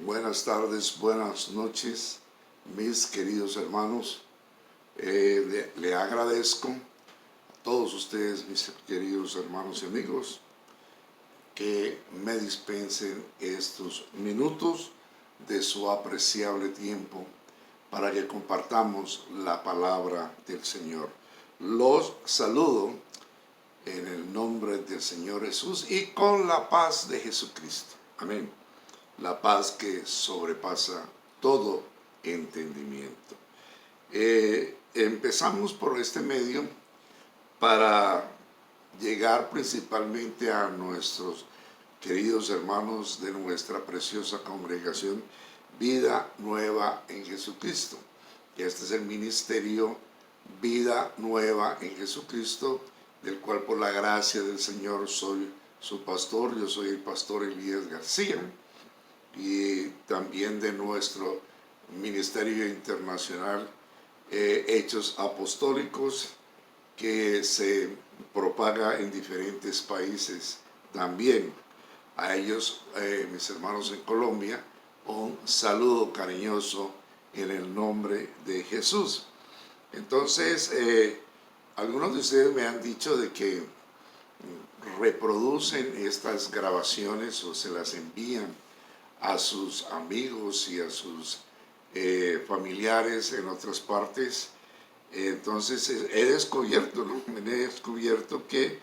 Buenas tardes, buenas noches, mis queridos hermanos. Le agradezco a todos ustedes, mis queridos hermanos y amigos, que me dispensen estos minutos de su apreciable tiempo para que compartamos la palabra del Señor. Los saludo en el nombre del Señor Jesús y con la paz de Jesucristo. Amén. La paz que sobrepasa todo entendimiento. Empezamos por este medio para llegar principalmente a nuestros queridos hermanos de nuestra preciosa congregación Vida Nueva en Jesucristo. Este es el ministerio Vida Nueva en Jesucristo, del cual por la gracia del Señor soy su pastor. Yo soy el pastor Elías García, y también de nuestro ministerio internacional Hechos Apostólicos, que se propaga en diferentes países también. A ellos, mis hermanos en Colombia, un saludo cariñoso en el nombre de Jesús. Entonces, algunos de ustedes me han dicho de que reproducen estas grabaciones o se las envían a sus amigos y a sus familiares en otras partes. Entonces he descubierto, ¿no? He descubierto que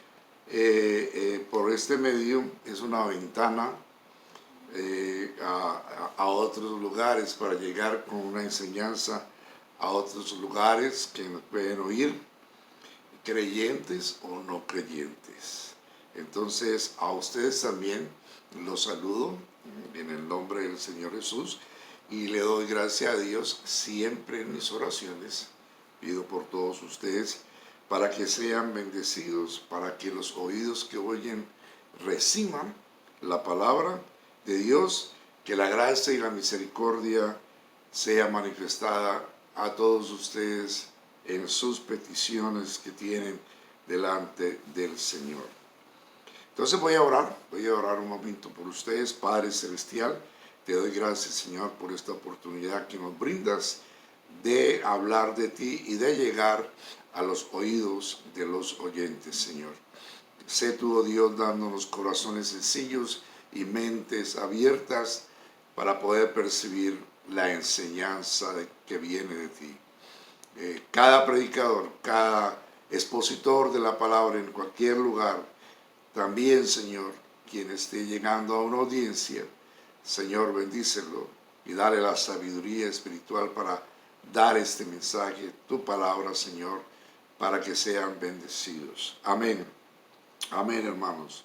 por este medio es una ventana a otros lugares, para llegar con una enseñanza a otros lugares que nos pueden oír, creyentes o no creyentes. Entonces a ustedes también los saludo en el nombre del Señor Jesús y le doy gracias a Dios siempre en mis oraciones. Pido por todos ustedes para que sean bendecidos, para que los oídos que oyen reciban la palabra de Dios, que la gracia y la misericordia sea manifestada a todos ustedes en sus peticiones que tienen delante del Señor. Entonces voy a orar un momento por ustedes. Padre Celestial, te doy gracias, Señor, por esta oportunidad que nos brindas de hablar de ti y de llegar a los oídos de los oyentes, Señor. Sé tú, oh Dios, dándonos corazones sencillos y mentes abiertas para poder percibir la enseñanza que viene de ti. Cada predicador, cada expositor de la palabra en cualquier lugar, también, Señor, quien esté llegando a una audiencia, Señor, bendícelo y dale la sabiduría espiritual para dar este mensaje, tu palabra, Señor, para que sean bendecidos. Amén. Amén, hermanos.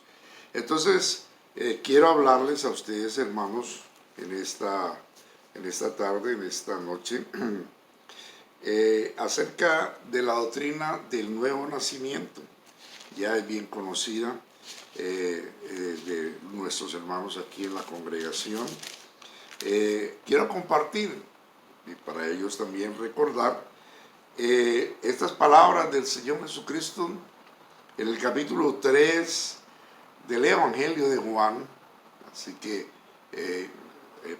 Entonces, quiero hablarles a ustedes, hermanos, en esta tarde, en esta noche, acerca de la doctrina del nuevo nacimiento. Ya es bien conocida de nuestros hermanos aquí en la congregación. Quiero compartir y para ellos también recordar estas palabras del Señor Jesucristo en el capítulo 3 del Evangelio de Juan. Así que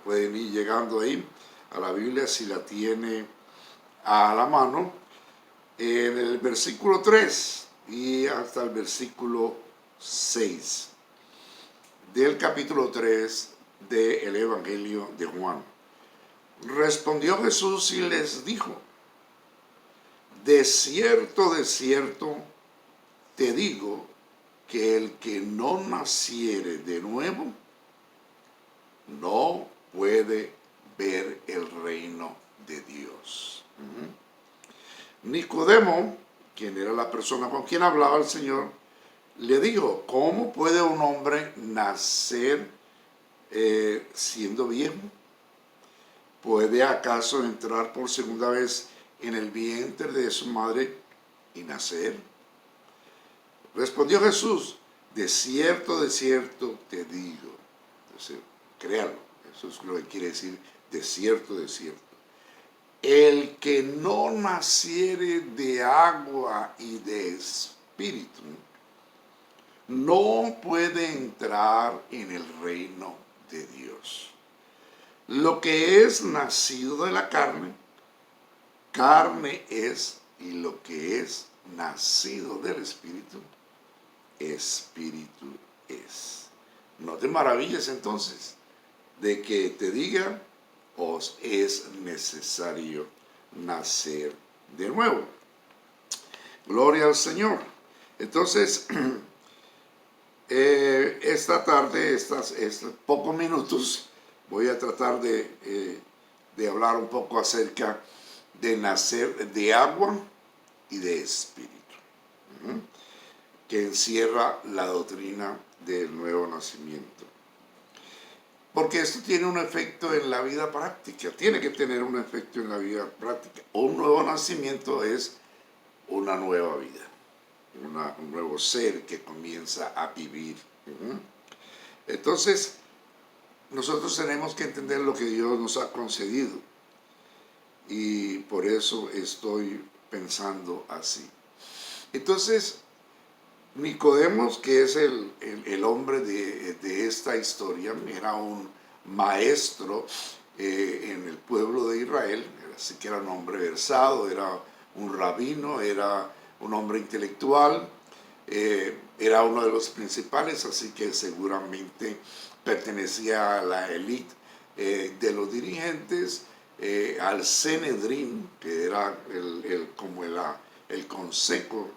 pueden ir llegando ahí a la Biblia si la tiene a la mano, en el versículo 3 y hasta el versículo 6 del capítulo 3 del Evangelio de Juan. Respondió Jesús y les dijo: de cierto, te digo que el que no naciere de nuevo no puede ver el reino de Dios. Nicodemo, quien era la persona con quien hablaba el Señor, le dijo: ¿cómo puede un hombre nacer siendo viejo? ¿Puede acaso entrar por segunda vez en el vientre de su madre y nacer? Respondió Jesús: de cierto, te digo. Entonces, créalo, eso es lo que quiere decir de cierto. El que no naciere de agua y de espíritu no puede entrar en el reino de Dios. Lo que es nacido de la carne, carne es, y lo que es nacido del Espíritu, Espíritu es. No te maravilles entonces de que te diga, os es necesario nacer de nuevo. Gloria al Señor. Entonces, esta tarde, estos pocos minutos, voy a tratar de hablar un poco acerca de nacer de agua y de espíritu, que encierra la doctrina del nuevo nacimiento. Porque esto tiene un efecto en la vida práctica, tiene que tener un efecto en la vida práctica. Un nuevo nacimiento es una nueva vida, un nuevo ser que comienza a vivir. Entonces, nosotros tenemos que entender lo que Dios nos ha concedido. Y por eso estoy pensando así. Entonces, Nicodemos, que es el hombre de esta historia, era un maestro en el pueblo de Israel, así que era un hombre versado, era un rabino, era un hombre intelectual, era uno de los principales, así que seguramente pertenecía a la élite de los dirigentes, al Sanedrín, que era como el consejo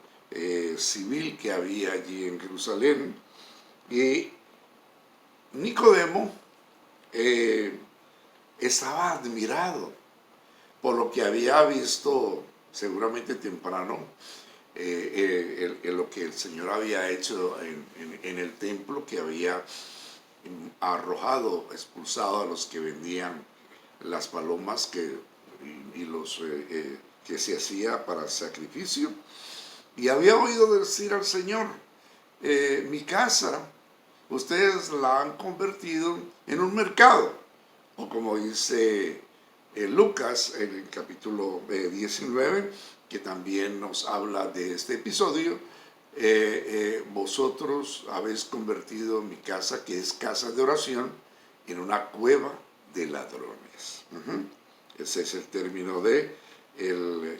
civil que había allí en Jerusalén. Y Nicodemo estaba admirado por lo que había visto seguramente temprano, lo que el Señor había hecho en el templo, que había arrojado, expulsado a los que vendían las palomas y los que se hacía para sacrificio. Y había oído decir al Señor, mi casa, ustedes la han convertido en un mercado. O como dice Lucas en el capítulo 19, que también nos habla de este episodio, vosotros habéis convertido mi casa, que es casa de oración, en una cueva de ladrones. Ese es el término de el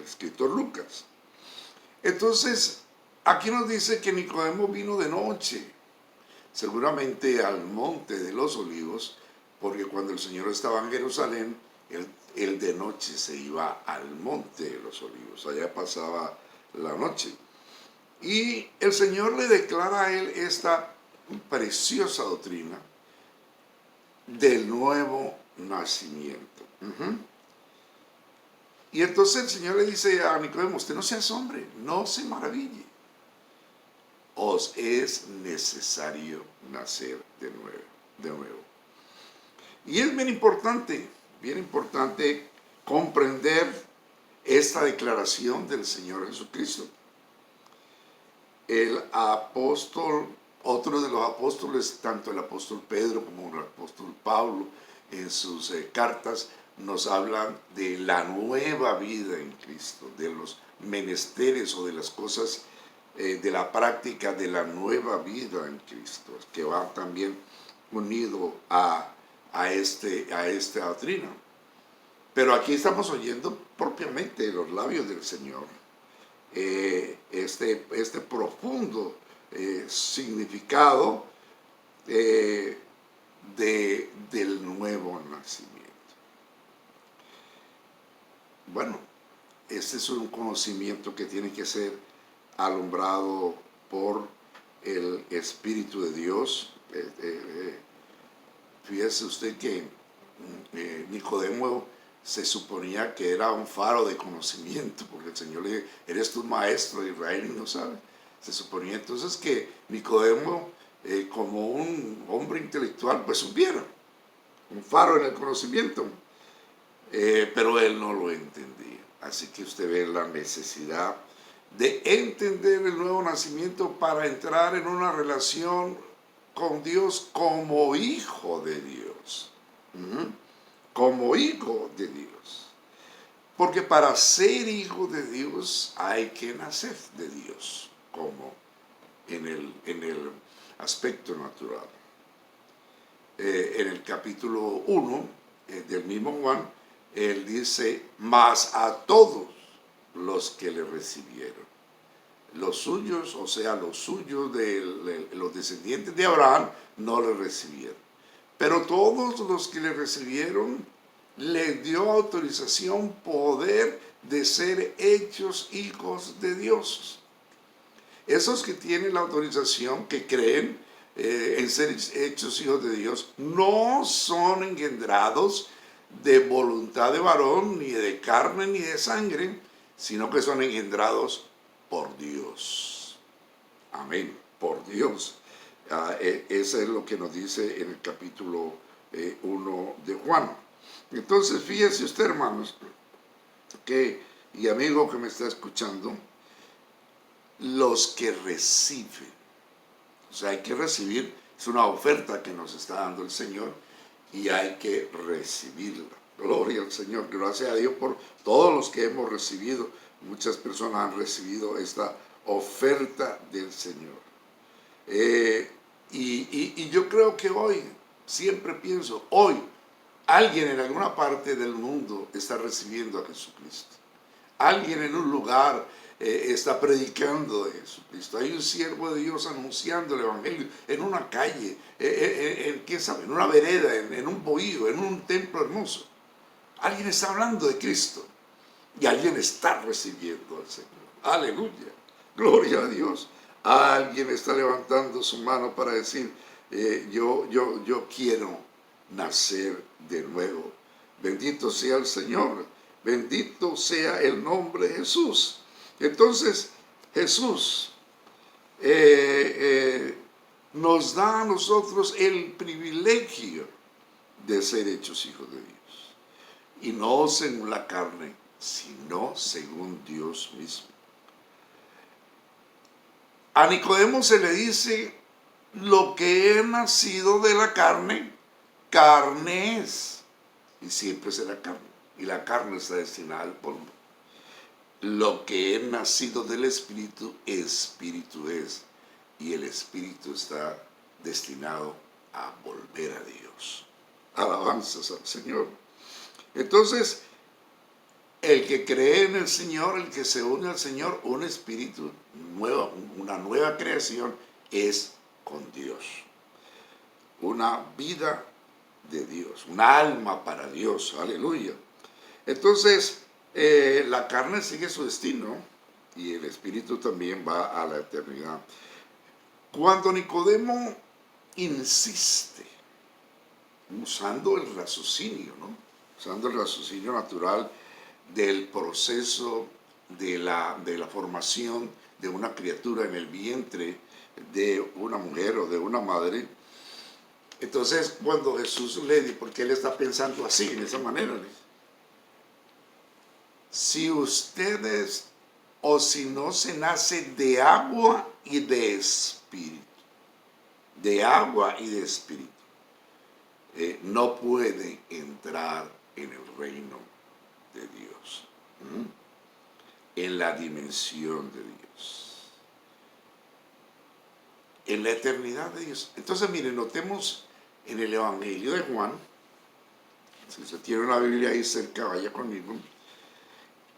escritor Lucas. Entonces, aquí nos dice que Nicodemo vino de noche, seguramente al monte de los olivos, porque cuando el Señor estaba en Jerusalén, él de noche se iba al monte de los olivos, allá pasaba la noche. Y el Señor le declara a él esta preciosa doctrina del nuevo nacimiento. Y entonces el Señor le dice a Nicodemo, usted no se asombre, no se maraville. Os es necesario nacer de nuevo. Y es bien importante comprender esta declaración del Señor Jesucristo. El apóstol, otro de los apóstoles, tanto el apóstol Pedro como el apóstol Pablo, en sus cartas, nos hablan de la nueva vida en Cristo, de los menesteres o de las cosas, de la práctica de la nueva vida en Cristo, que va también unido a esta doctrina. Pero aquí estamos oyendo propiamente de los labios del Señor este profundo significado del nuevo nacimiento. Bueno, este es un conocimiento que tiene que ser alumbrado por el Espíritu de Dios. Fíjese usted que Nicodemo se suponía que era un faro de conocimiento, porque el Señor le dijo, eres tu maestro de Israel y no sabe. Se suponía entonces que Nicodemo, como un hombre intelectual, pues supiera, un faro en el conocimiento. Pero él no lo entendía. Así que usted ve la necesidad de entender el nuevo nacimiento para entrar en una relación con Dios como hijo de Dios. Como hijo de Dios. Porque para ser hijo de Dios hay que nacer de Dios, como en el aspecto natural. En capítulo 1 del mismo Juan, él dice, mas a todos los que le recibieron. Los suyos, o sea, los suyos de los descendientes de Abraham, no le recibieron. Pero todos los que le recibieron, les dio autorización, poder de ser hechos hijos de Dios. Esos que tienen la autorización, que creen en ser hechos hijos de Dios, no son engendrados de voluntad de varón, ni de carne, ni de sangre, sino que son engendrados por Dios. Amén, por Dios. Eso es lo que nos dice en el capítulo 1 de Juan. Entonces, fíjese usted, hermanos, y amigo que me está escuchando, los que reciben, o sea, hay que recibir, es una oferta que nos está dando el Señor y hay que recibirla. Gloria al Señor, gracias a Dios por todos los que hemos recibido. Muchas personas han recibido esta oferta del Señor. Y yo creo que hoy, siempre pienso, hoy, alguien en alguna parte del mundo está recibiendo a Jesucristo. Alguien en un lugar está predicando de Jesucristo. Hay un siervo de Dios anunciando el Evangelio en una calle, quién sabe, en una vereda, en un bohío, en un templo hermoso. Alguien está hablando de Cristo y alguien está recibiendo al Señor. Aleluya, gloria a Dios. Alguien está levantando su mano para decir, yo quiero nacer de nuevo. Bendito sea el Señor, bendito sea el nombre de Jesús. Entonces Jesús nos da a nosotros el privilegio de ser hechos hijos de Dios. Y no según la carne, sino según Dios mismo. A Nicodemo se le dice, lo que he nacido de la carne, carne es. Y siempre será carne. Y la carne está destinada al polvo. Lo que he nacido del Espíritu, Espíritu es. Y el Espíritu está destinado a volver a Dios. Alabanzas al Señor. Entonces, el que cree en el Señor, el que se une al Señor, un espíritu nuevo, una nueva creación, es con Dios. Una vida de Dios, una alma para Dios, aleluya. Entonces, la carne sigue su destino y el espíritu también va a la eternidad. Cuando Nicodemo insiste, usando el raciocinio, ¿no? Usando el raciocinio natural del proceso de la formación de una criatura en el vientre de una mujer o de una madre. Entonces, cuando Jesús le dice, porque él está pensando así, en esa manera, ¿no? Si ustedes, o si no se nace de agua y de espíritu, de agua y de espíritu, no puede entrar en el reino de Dios, en la dimensión de Dios, en la eternidad de Dios. Entonces, miren, notemos en el Evangelio de Juan, si usted tiene una Biblia ahí cerca, vaya conmigo.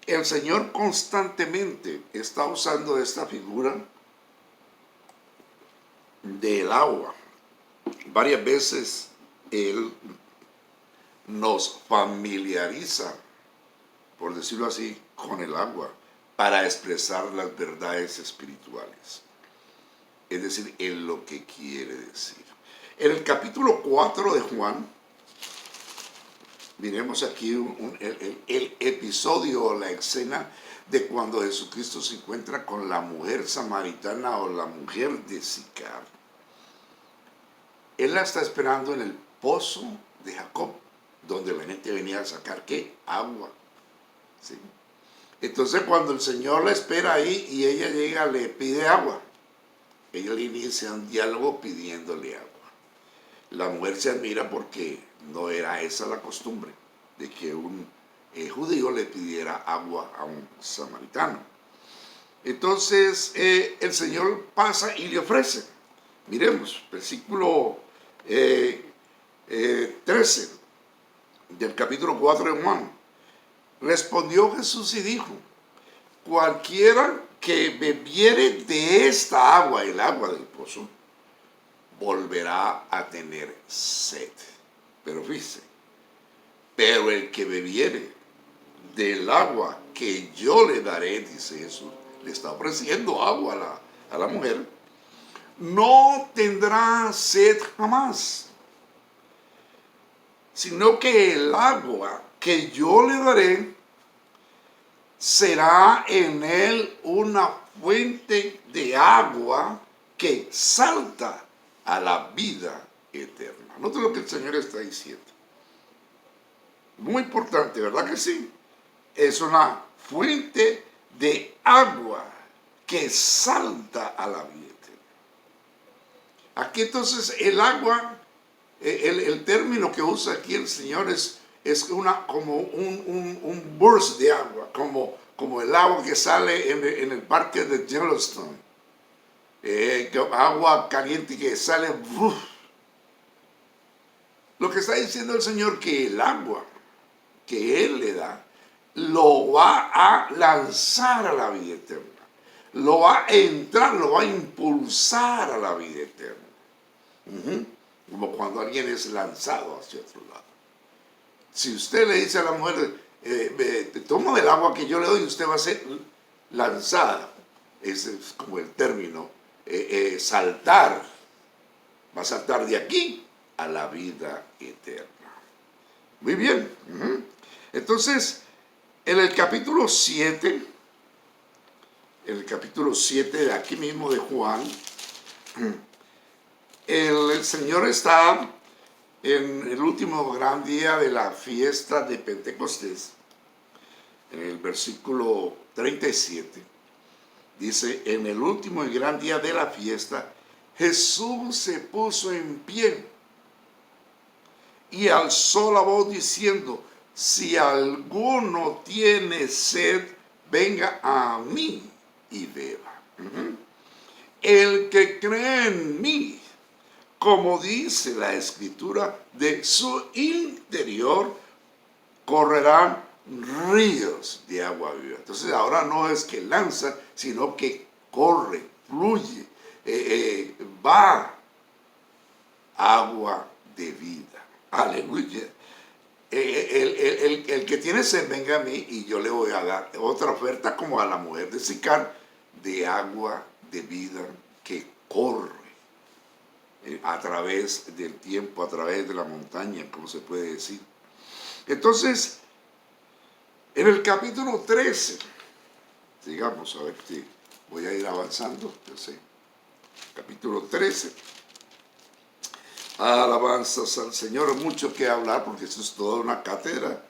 El Señor constantemente está usando esta figura del agua. Varias veces Él nos familiariza, por decirlo así, con el agua para expresar las verdades espirituales. Es decir, en lo que quiere decir. En el capítulo 4 de Juan, miremos aquí el episodio o la escena de cuando Jesucristo se encuentra con la mujer samaritana o la mujer de Sicar. Él la está esperando en el pozo de Jacob, donde la gente venía a sacar, ¿qué? Agua. ¿Sí? Entonces, cuando el Señor la espera ahí y ella llega, le pide agua. Ella le inicia un diálogo pidiéndole agua. La mujer se admira porque no era esa la costumbre de que un judío le pidiera agua a un samaritano. Entonces, el Señor pasa y le ofrece. Miremos, versículo 13 del capítulo 4 de Juan. Respondió Jesús y dijo: cualquiera que bebiere de esta agua, el agua del pozo, volverá a tener sed. Pero fíjese, pero el que bebiere del agua que yo le daré, dice Jesús, le está ofreciendo agua a la mujer, no tendrá sed jamás, sino que el agua que yo le daré será en él una fuente de agua que salta a la vida eterna. Note lo que el Señor está diciendo. Muy importante, ¿verdad que sí? Es una fuente de agua que salta a la vida eterna. Aquí entonces el agua, el término que usa aquí el Señor es como un burst de agua, como el agua que sale en el parque de Yellowstone. Agua caliente que sale. ¡Uf! Lo que está diciendo el Señor, que el agua que Él le da lo va a lanzar a la vida eterna, lo va a entrar, lo va a impulsar a la vida eterna. Como cuando alguien es lanzado hacia otro lado. Si usted le dice a la mujer, toma del agua que yo le doy, usted va a ser lanzada. Ese es como el término, saltar. Va a saltar de aquí a la vida eterna. Muy bien. Entonces, en el capítulo 7, de aquí mismo de Juan, el Señor está en el último gran día de la fiesta de Pentecostés. En el versículo 37 dice: en el último y gran día de la fiesta, Jesús se puso en pie y alzó la voz diciendo: si alguno tiene sed, venga a mí y beba. El que cree en mí, como dice la Escritura, de su interior correrán ríos de agua viva. Entonces ahora no es que lanza, sino que corre, fluye, va agua de vida. Aleluya. El que tiene sed, venga a mí y yo le voy a dar otra oferta, como a la mujer de Sicar, de agua de vida que corre a través del tiempo, a través de la montaña, como se puede decir. Entonces, en el capítulo 13, sigamos a ver si voy a ir avanzando, yo sé. Capítulo 13. Alabanzas al Señor, mucho que hablar porque esto es toda una cátedra.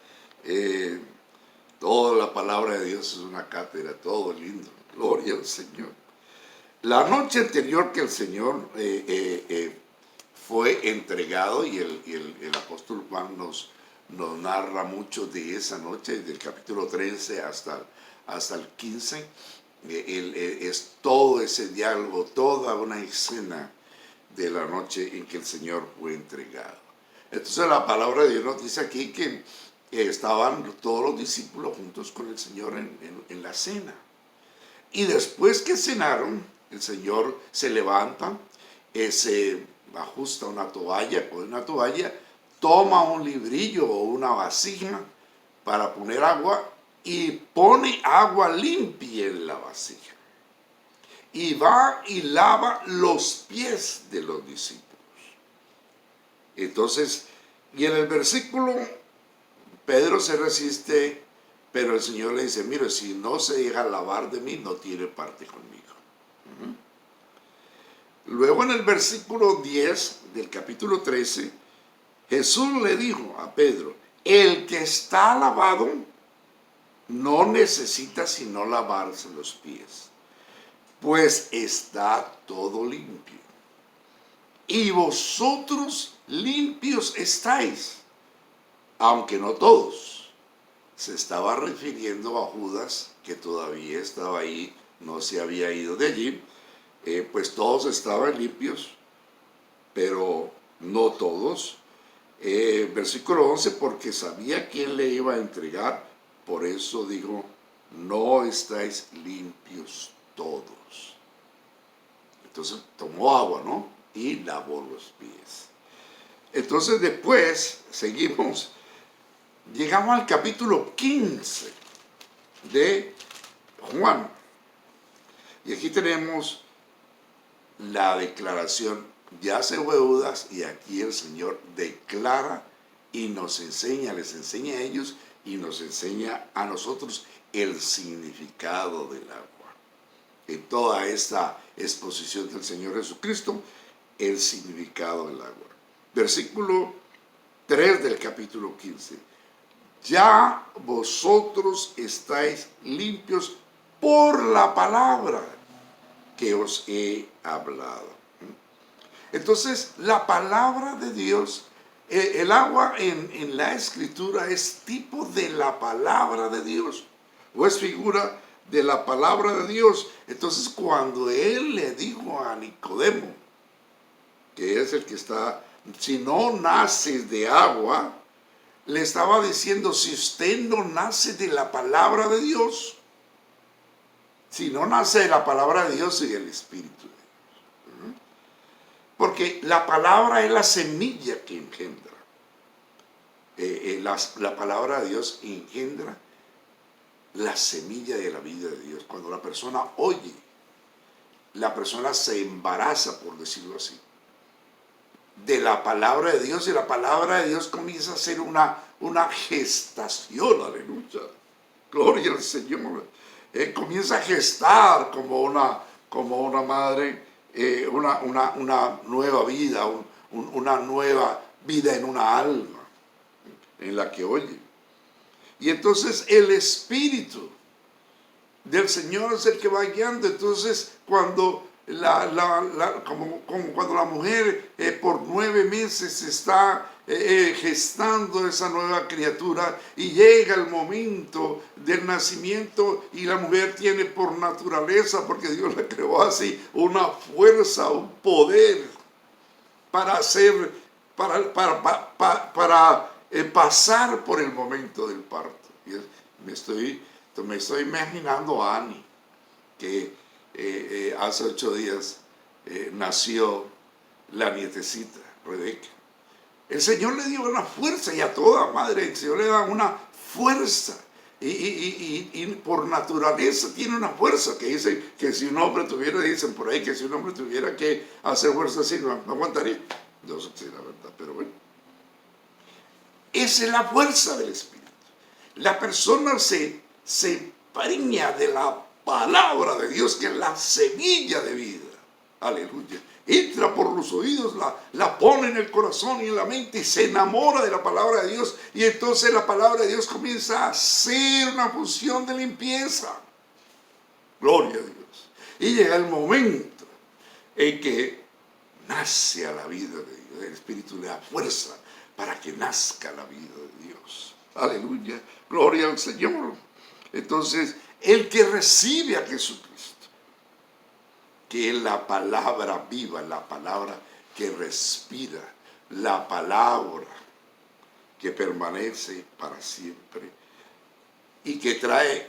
Toda la palabra de Dios es una cátedra, todo lindo. Gloria al Señor. La noche anterior que el Señor fue entregado, y el apóstol Juan nos narra mucho de esa noche, del capítulo 13 hasta el 15, es todo ese diálogo, toda una escena de la noche en que el Señor fue entregado. Entonces la palabra de Dios nos dice aquí que estaban todos los discípulos juntos con el Señor en la cena. Y después que cenaron, el Señor se levanta, se ajusta una toalla, pone una toalla, toma un librillo o una vasija para poner agua y pone agua limpia en la vasija. Y va y lava los pies de los discípulos. Entonces, y en el versículo, Pedro se resiste, pero el Señor le dice: mire, si no se deja lavar de mí, no tiene parte conmigo. Luego en el versículo 10 del capítulo 13, Jesús le dijo a Pedro: el que está lavado no necesita sino lavarse los pies, pues está todo limpio. Y vosotros limpios estáis, aunque no todos. Se estaba refiriendo a Judas, que todavía estaba ahí, no se había ido de allí. Pues todos estaban limpios, pero no todos. Versículo 11, porque sabía quién le iba a entregar, por eso dijo, no estáis limpios todos. Entonces tomó agua, ¿no? Y lavó los pies. Entonces después, seguimos, llegamos al capítulo 15 de Juan. Y aquí tenemos la declaración, ya se fue Judas, y aquí el Señor declara y nos enseña, les enseña a ellos y nos enseña a nosotros el significado del agua. En toda esta exposición del Señor Jesucristo, el significado del agua. Versículo 3 del capítulo 15. Ya vosotros estáis limpios por la palabra que os he hablado. Entonces, la palabra de Dios, el agua en la Escritura es tipo de la palabra de Dios, o es figura de la palabra de Dios. Entonces, cuando Él le dijo a Nicodemo, que es el que está, si no naces de agua, le estaba diciendo, si usted no nace de la palabra de Dios, si no nace de la palabra de Dios y del Espíritu de Dios. Porque la palabra es la semilla que engendra. La palabra de Dios engendra la semilla de la vida de Dios. Cuando la persona oye, la persona se embaraza, por decirlo así, de la palabra de Dios, y la palabra de Dios comienza a ser una gestación, aleluya, gloria al Señor. Comienza a gestar como una madre, una nueva vida, una nueva vida en una alma en la que oye. Y entonces el Espíritu del Señor es el que va guiando. Entonces cuando como cuando la mujer por 9 meses está gestando esa nueva criatura, y llega el momento del nacimiento, y la mujer tiene por naturaleza, porque Dios la creó así, una fuerza, un poder para hacer, para pasar por el momento del parto. Y me estoy imaginando a Annie, que hace 8 días nació la nietecita, Rebeca. El Señor le dio una fuerza, y a toda madre el Señor le da una fuerza, y por naturaleza tiene una fuerza, que dicen que si un hombre tuviera, dicen por ahí que si un hombre tuviera que hacer fuerza así, no aguantaría. No sé si es la verdad, pero bueno. Esa es la fuerza del Espíritu. La persona se preña de la palabra de Dios, que es la semilla de vida. Aleluya. Entra por los oídos, la pone en el corazón y en la mente, y se enamora de la palabra de Dios. Y entonces la palabra de Dios comienza a hacer una función de limpieza. Gloria a Dios. Y llega el momento en que nace a la vida de Dios. El Espíritu le da fuerza para que nazca la vida de Dios. Aleluya. Gloria al Señor. Entonces, el que recibe a Jesucristo, que es la palabra viva, la palabra que respira, la palabra que permanece para siempre, y que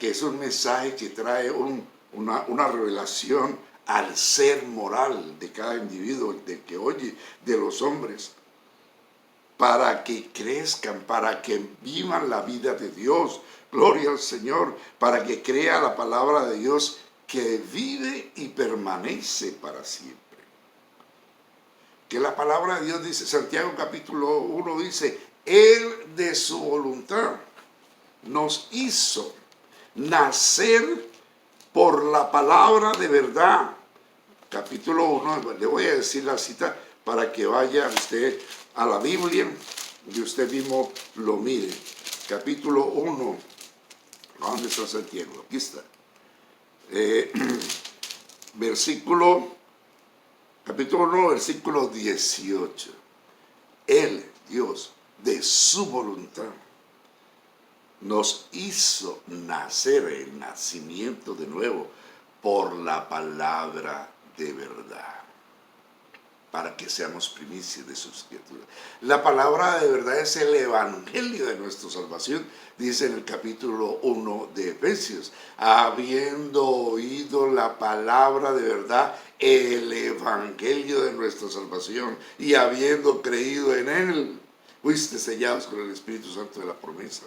es un mensaje que trae una revelación al ser moral de cada individuo, de que oye, de los hombres, para que crezcan, para que vivan la vida de Dios. Gloria al Señor, para que crea la palabra de Dios, que vive y permanece para siempre. Que la palabra de Dios dice, Santiago capítulo 1 dice, Él de su voluntad nos hizo nacer por la palabra de verdad. Capítulo 1, le voy a decir la cita para que vaya usted a la Biblia y usted mismo lo mire. Capítulo 1, ¿dónde está Santiago? Aquí está. Capítulo 1, versículo 18. Él, Dios, de su voluntad, nos hizo nacer, el nacimiento de nuevo, por la palabra de verdad. para que seamos primicias de sus criaturas. La palabra de verdad es el evangelio de nuestra salvación, dice en el capítulo 1 de Efesios. Habiendo oído la palabra de verdad, el evangelio de nuestra salvación, y habiendo creído en él, fuiste sellados con el Espíritu Santo de la promesa.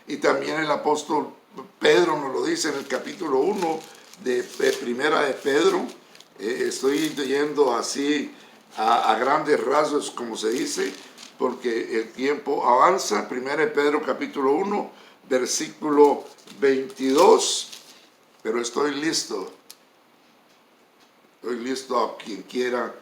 Y también el apóstol Pedro nos lo dice en el capítulo 1 de Primera de Pedro. Estoy leyendo así a grandes rasgos, como se dice, porque el tiempo avanza. Primera de Pedro capítulo 1, versículo 22. Pero estoy listo a quien quiera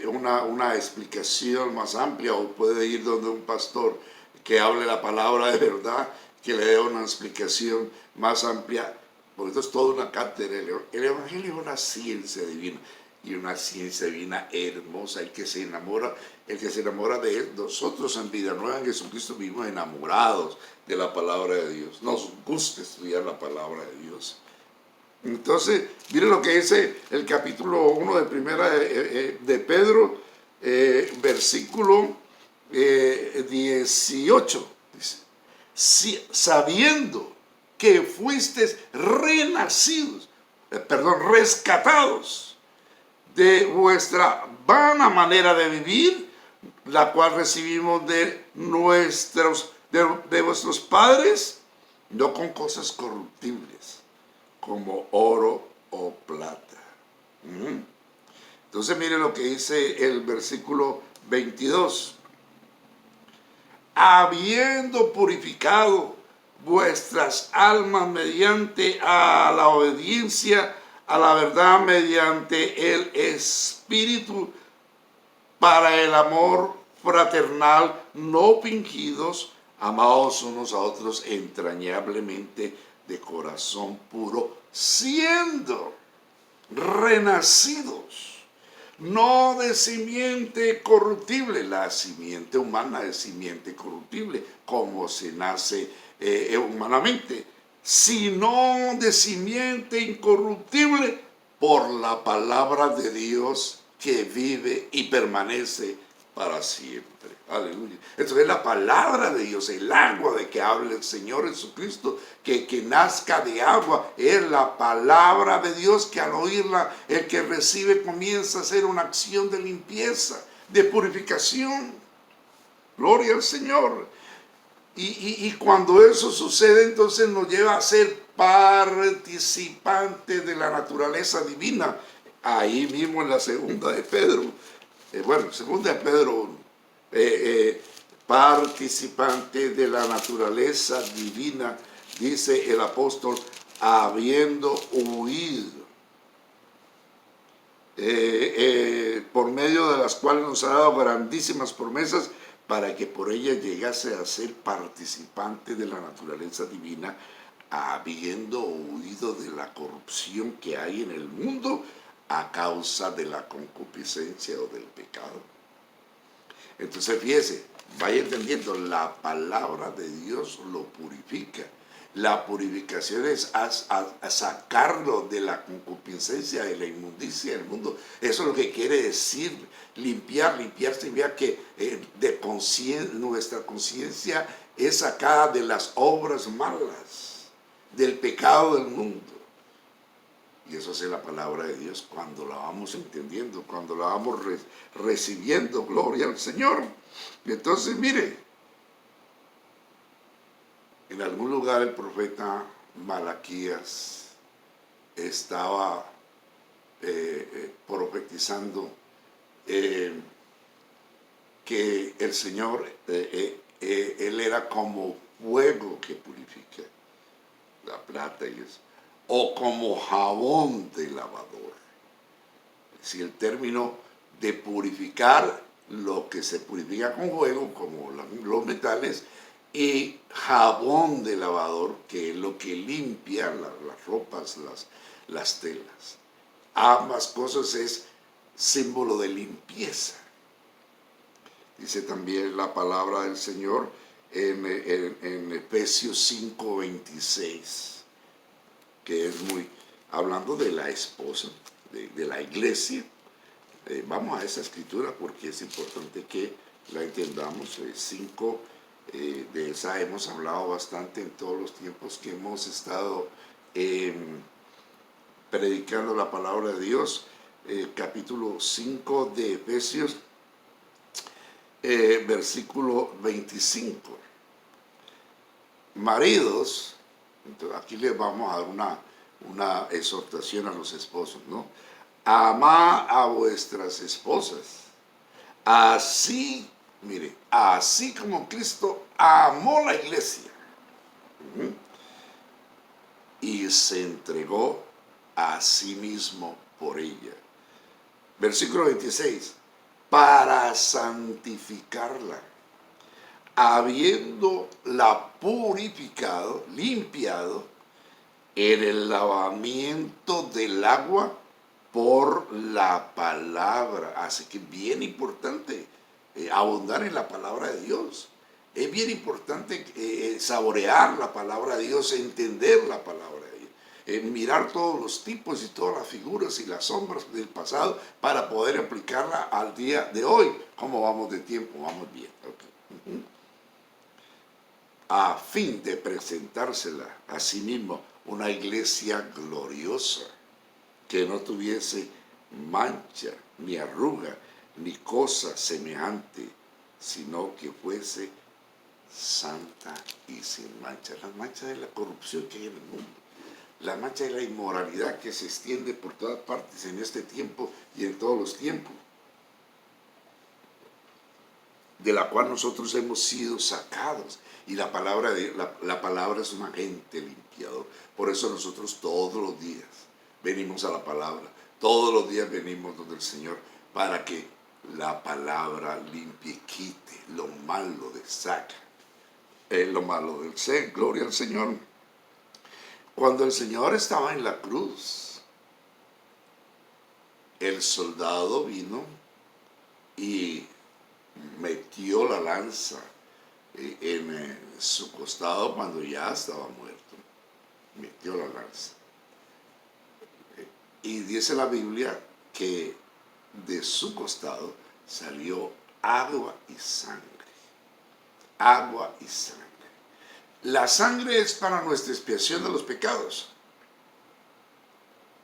una explicación más amplia, o puede ir donde un pastor que hable la palabra de verdad, que le dé una explicación más amplia, porque esto es toda una cátedra. El evangelio es una ciencia divina, y una ciencia divina hermosa. El que se enamora de él, nosotros en Vida Nueva en Jesucristo vivimos enamorados de la palabra de Dios. Nos gusta estudiar la palabra de Dios. Entonces, miren lo que dice el capítulo 1 de Primera de Pedro, versículo 18. Dice: sabiendo que fuisteis rescatados de vuestra vana manera de vivir, la cual recibimos de vuestros padres, no con cosas corruptibles, como oro o plata. Entonces mire lo que dice el versículo 22. Habiendo purificado vuestras almas mediante a la obediencia a la verdad, mediante el Espíritu, para el amor fraternal, no fingidos, amados unos a otros entrañablemente de corazón puro, siendo renacidos, no de simiente corruptible. La simiente humana es simiente corruptible, como se nace humanamente, sino de simiente incorruptible, por la palabra de Dios, que vive y permanece para siempre. Aleluya. Entonces la palabra de Dios, el agua de que habla el Señor Jesucristo, que nazca de agua, es la palabra de Dios, que al oírla el que recibe comienza a hacer una acción de limpieza, de purificación. Gloria al Señor. Y cuando eso sucede, entonces nos lleva a ser participantes de la naturaleza divina. Ahí mismo en la segunda de Pedro, segunda de Pedro 1, participante de la naturaleza divina, dice el apóstol, habiendo huido, por medio de las cuales nos ha dado grandísimas promesas, para que por ella llegase a ser participante de la naturaleza divina, habiendo huido de la corrupción que hay en el mundo a causa de la concupiscencia o del pecado. Entonces fíjese, vaya entendiendo, la palabra de Dios lo purifica. La purificación es a sacarlo de la concupiscencia, de la inmundicia del mundo. Eso es lo que quiere decir limpiar significa que nuestra conciencia es sacada de las obras malas, del pecado del mundo. Y eso es la palabra de Dios, cuando la vamos entendiendo, cuando la vamos recibiendo. Gloria al Señor. Y entonces mire, en algún lugar el profeta Malaquías estaba profetizando que el Señor, Él era como fuego que purifica la plata y eso, o como jabón de lavador. Si el término de purificar, lo que se purifica con fuego, como los metales, y jabón de lavador, que es lo que limpia las ropas, las telas. Ambas cosas es símbolo de limpieza. Dice también la palabra del Señor en Efesios 5:26, que es hablando de la esposa, de la iglesia, Vamos a esa escritura porque es importante que la entendamos. 5, de esa hemos hablado bastante en todos los tiempos que hemos estado predicando la palabra de Dios. Capítulo 5 de Efesios, versículo 25. Maridos, entonces aquí les vamos a dar una exhortación a los esposos, ¿no? Amad a vuestras esposas, así, mire, así como Cristo amó la iglesia y se entregó a sí mismo por ella. Versículo 26, para santificarla, habiéndola purificado, limpiado, en el lavamiento del agua por la palabra. Así que bien importante abundar en la palabra de Dios. Es bien importante saborear la palabra de Dios, entender la palabra de Dios, mirar todos los tipos y todas las figuras y las sombras del pasado para poder aplicarla al día de hoy. ¿Cómo vamos de tiempo? Vamos bien. Okay. A fin de presentársela a sí mismo una iglesia gloriosa, que no tuviese mancha, ni arruga, ni cosa semejante, sino que fuese santa y sin mancha. La mancha de la corrupción que hay en el mundo, la mancha de la inmoralidad que se extiende por todas partes en este tiempo y en todos los tiempos, de la cual nosotros hemos sido sacados. Y la palabra es un agente limpiador. Por eso nosotros todos los días venimos a la palabra. Todos los días venimos donde el Señor para que la palabra limpie, quite lo malo de saca, lo malo del ser. Gloria al Señor. Cuando el Señor estaba en la cruz, el soldado vino y metió la lanza en su costado cuando ya estaba muerto. Metió la lanza. Y dice la Biblia que de su costado salió agua y sangre. Agua y sangre. La sangre es para nuestra expiación de los pecados.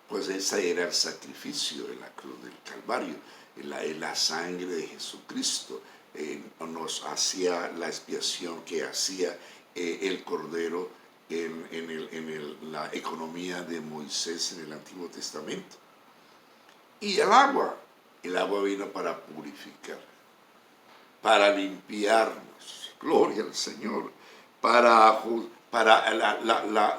Pues ese era el sacrificio de la cruz del Calvario. La sangre de Jesucristo nos hacía la expiación que hacía el Cordero en la economía de Moisés en el Antiguo Testamento. Y el agua vino para purificar, para limpiarnos. Gloria al Señor.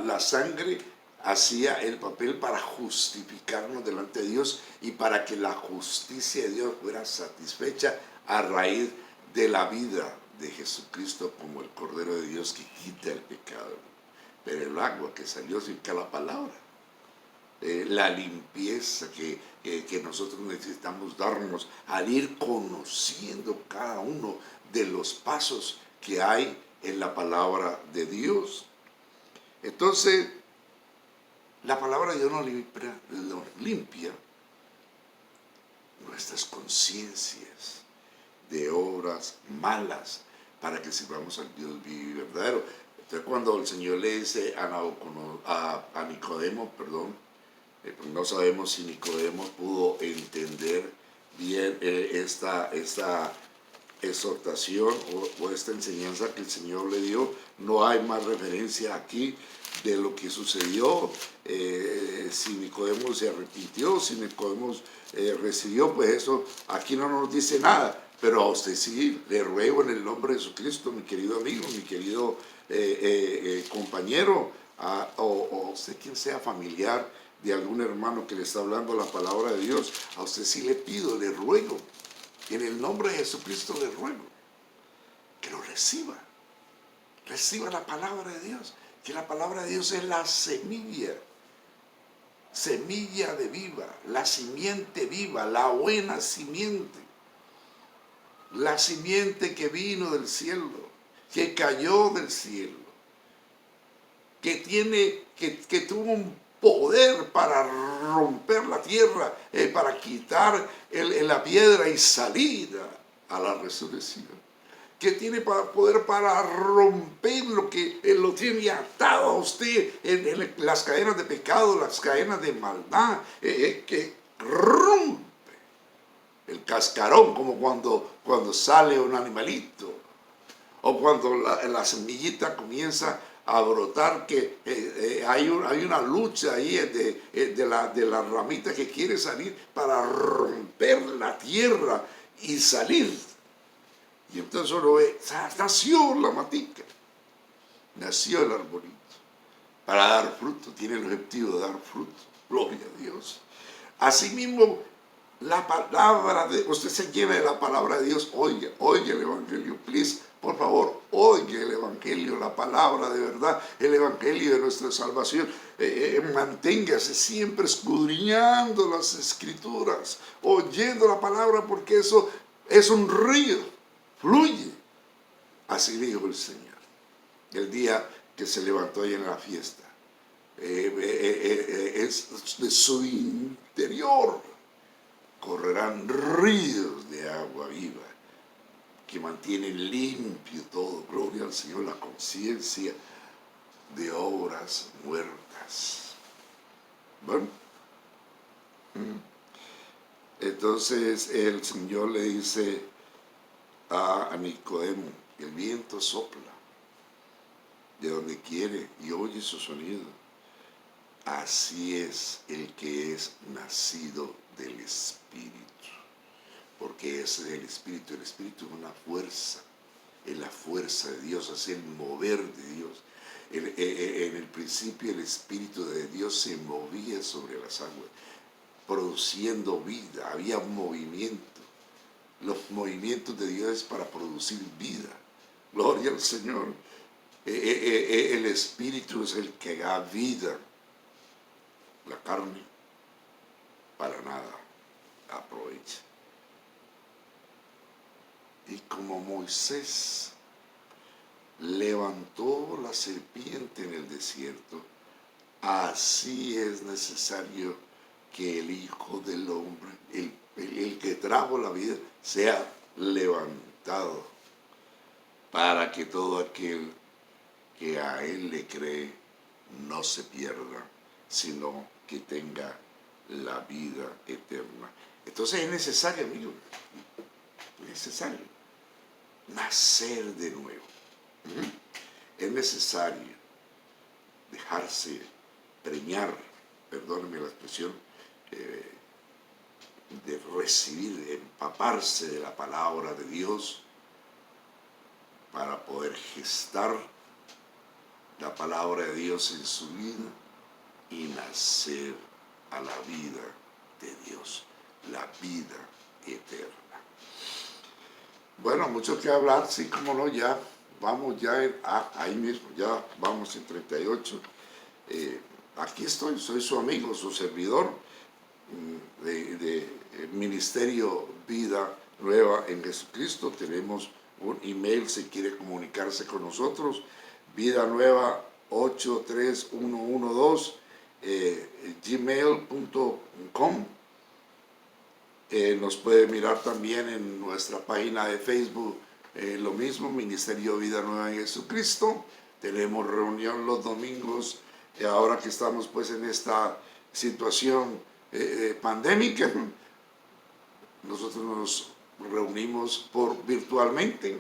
La sangre hacía el papel para justificarnos delante de Dios y para que la justicia de Dios fuera satisfecha a raíz de la vida de Jesucristo como el Cordero de Dios que quita el pecado. Pero el agua que salió significa la palabra, la limpieza que nosotros necesitamos darnos al ir conociendo cada uno de los pasos que hay en la palabra de Dios. Entonces, la palabra de Dios nos limpia nuestras conciencias de obras malas para que sirvamos al Dios vivo y verdadero. Entonces, cuando el Señor le dice a Nicodemo, no sabemos si Nicodemo pudo entender bien esta exhortación o esta enseñanza que el Señor le dio. No hay más referencia aquí de lo que sucedió, si Nicodemo se arrepintió, si Nicodemo recibió, pues eso aquí no nos dice nada, pero a usted sí le ruego en el nombre de Jesucristo, mi querido amigo, mi querido compañero, o usted quien sea familiar de algún hermano que le está hablando la palabra de Dios, a usted sí le pido, le ruego, en el nombre de Jesucristo le ruego que lo reciba la palabra de Dios, que la palabra de Dios es la semilla de viva, la simiente viva, la buena simiente, la simiente que vino del cielo, que cayó del cielo, que tuvo poder para romper la tierra, para quitar la piedra y salir a la resurrección. Que tiene poder para romper lo que lo tiene atado a usted en las cadenas de pecado, las cadenas de maldad, que rompe el cascarón, como cuando sale un animalito, o cuando la semillita comienza a brotar, que hay una lucha ahí de la ramita que quiere salir para romper la tierra y salir. Y entonces uno ve, nació la matica, nació el arbolito, para dar fruto, tiene el objetivo de dar fruto, gloria a Dios. Asimismo, la palabra de, usted se llena de la palabra de Dios, oiga el Evangelio, please, por favor, oiga el Evangelio, la palabra de verdad, el Evangelio de nuestra salvación. Manténgase siempre escudriñando las Escrituras, oyendo la palabra, porque eso es un río. Fluye. Así dijo el Señor. El día que se levantó ahí en la fiesta. Es de su interior correrán ríos de agua viva que mantienen limpio todo. Gloria al Señor, la conciencia de obras muertas. Bueno. Entonces el Señor le dice a Nicodemo, el viento sopla de donde quiere y oye su sonido. Así es el que es nacido del Espíritu, porque es el Espíritu es una fuerza, es la fuerza de Dios, es el mover de Dios. En el principio el Espíritu de Dios se movía sobre las aguas, produciendo vida, había movimiento. Los movimientos de Dios es para producir vida. Gloria al Señor. El Espíritu es el que da vida. La carne para nada aprovecha. Y como Moisés levantó la serpiente en el desierto, así es necesario que el Hijo del Hombre, el que trajo la vida, sea levantado, para que todo aquel que a Él le cree no se pierda, sino que tenga la vida eterna. Entonces es necesario, amigo, es necesario nacer de nuevo. Es necesario dejarse preñar, perdónenme la expresión, de recibir, de empaparse de la palabra de Dios para poder gestar la palabra de Dios en su vida y nacer a la vida de Dios, la vida eterna. Bueno, mucho que hablar, sí, como no, ya vamos ya ahí mismo, ya vamos en 38. Aquí estoy, soy su amigo, su servidor de Ministerio Vida Nueva en Jesucristo. Tenemos un email si quiere comunicarse con nosotros, vidanueva 83112 gmail.com. Nos puede mirar también en nuestra página de Facebook, lo mismo, Ministerio Vida Nueva en Jesucristo. Tenemos reunión los domingos, ahora que estamos pues en esta situación pandémica. Nosotros nos reunimos virtualmente.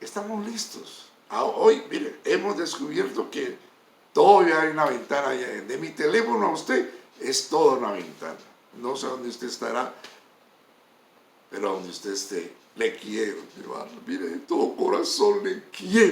Estamos listos. Hoy, mire, hemos descubierto que todavía hay una ventana de mi teléfono a usted, es toda una ventana. No sé dónde usted estará, pero donde usted esté, le quiero llevar. Mire, de todo corazón le quiero.